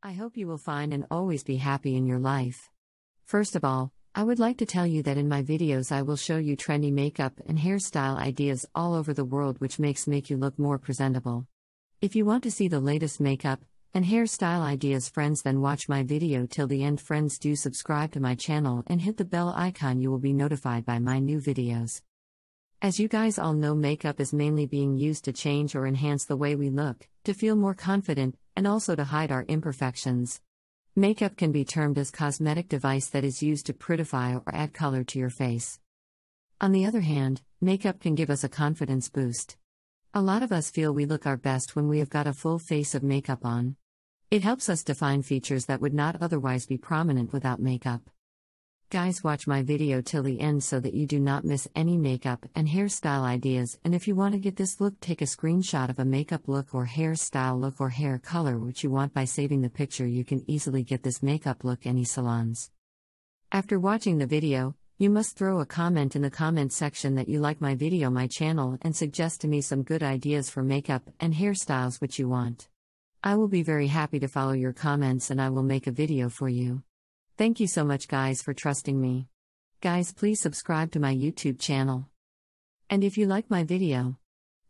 I hope you will find and always be happy in your life. First of all, I would like to tell you that in my videos I will show you trendy makeup and hairstyle ideas all over the world which make you look more presentable. If you want to see the latest makeup and hairstyle ideas friends, then watch my video till the end friends. Do subscribe to my channel and hit the bell icon, you will be notified by my new videos. As you guys all know, makeup is mainly being used to change or enhance the way we look, to feel more confident, and also to hide our imperfections. Makeup can be termed as cosmetic device that is used to prettify or add color to your face. On the other hand, makeup can give us a confidence boost. A lot of us feel we look our best when we have got a full face of makeup on. It helps us define features that would not otherwise be prominent without makeup. Guys, watch my video till the end so that you do not miss any makeup and hairstyle ideas, and if you want to get this look, take a screenshot of a makeup look or hairstyle look or hair color which you want. By saving the picture, you can easily get this makeup look any salons. After watching the video, you must throw a comment in the comment section that you like my video, my channel, and suggest to me some good ideas for makeup and hairstyles which you want. I will be very happy to follow your comments and I will make a video for you. Thank you so much guys for trusting me. Guys, please subscribe to my YouTube channel. And if you like my video,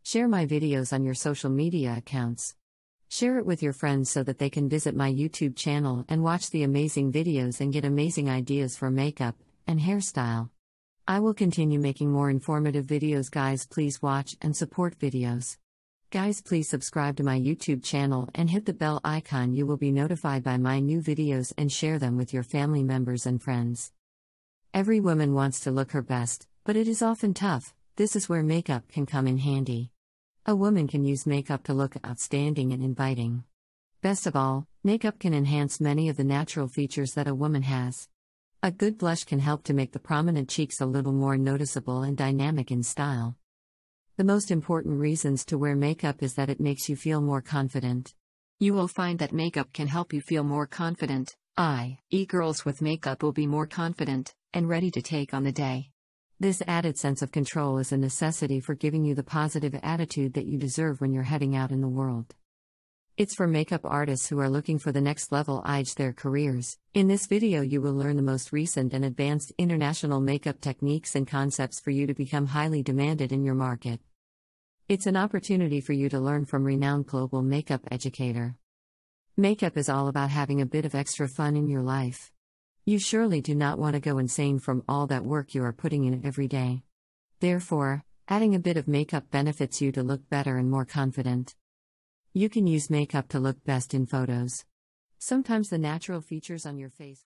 share my videos on your social media accounts. Share it with your friends so that they can visit my YouTube channel and watch the amazing videos and get amazing ideas for makeup and hairstyle. I will continue making more informative videos. Guys, please watch and support videos. Guys, please subscribe to my YouTube channel and hit the bell icon, you will be notified by my new videos, and share them with your family members and friends. Every woman wants to look her best, but it is often tough. This is where makeup can come in handy. A woman can use makeup to look outstanding and inviting. Best of all, makeup can enhance many of the natural features that a woman has. A good blush can help to make the prominent cheeks a little more noticeable and dynamic in style. The most important reasons to wear makeup is that it makes you feel more confident. You will find that makeup can help you feel more confident. Girls with makeup will be more confident and ready to take on the day. This added sense of control is a necessity for giving you the positive attitude that you deserve when you're heading out in the world. It's for makeup artists who are looking for the next level edge their careers. In this video you will learn the most recent and advanced international makeup techniques and concepts for you to become highly demanded in your market. It's an opportunity for you to learn from renowned global makeup educator. Makeup is all about having a bit of extra fun in your life. You surely do not want to go insane from all that work you are putting in every day. Therefore, adding a bit of makeup benefits you to look better and more confident. You can use makeup to look best in photos. Sometimes the natural features on your face